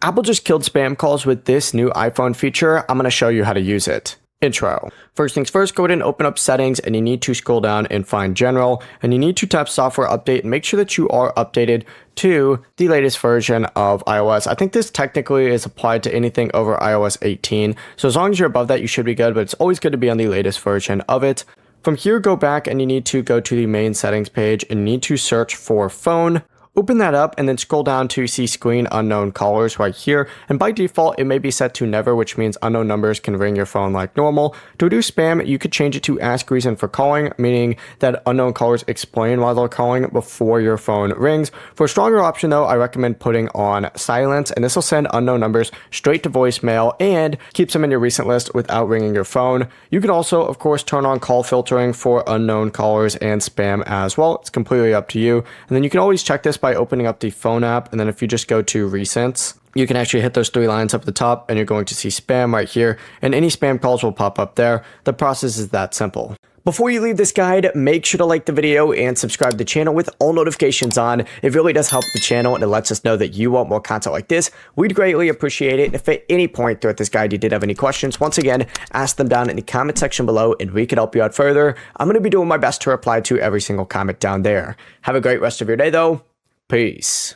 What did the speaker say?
Apple just killed spam calls with this new iPhone feature. I'm going to show you how to use it. Intro. First things first, go ahead and open up settings and you need to scroll down and find general and you need to tap software update and make sure that you are updated to the latest version of iOS. I think this technically is applied to anything over iOS 18. So as long as you're above that, you should be good, but it's always good to be on the latest version of it. From here, go back and you need to go to the main settings page and you need to search for phone. Open that up and then scroll down to see screen unknown callers right here. And by default, it may be set to never, which means unknown numbers can ring your phone like normal. To reduce spam, you could change it to ask reason for calling, meaning that unknown callers explain why they're calling before your phone rings. For a stronger option though, I recommend putting on silence, and this will send unknown numbers straight to voicemail and keeps them in your recent list without ringing your phone. You could also, of course, turn on call filtering for unknown callers and spam as well. It's completely up to you. And then you can always check this by opening up the phone app, and then if you just go to recents, you can actually hit those three lines up at the top and you're going to see spam right here, and any spam calls will pop up there. The process is that simple. Before you leave this guide, make sure to like the video and subscribe to the channel with all notifications on. It really does help the channel and it lets us know that you want more content like this. We'd greatly appreciate it. If at any point throughout this guide you did have any questions, once again, ask them down in the comment section below and we can help you out further. I'm going to be doing my best to reply to every single comment down there. Have a great rest of your day though. Peace.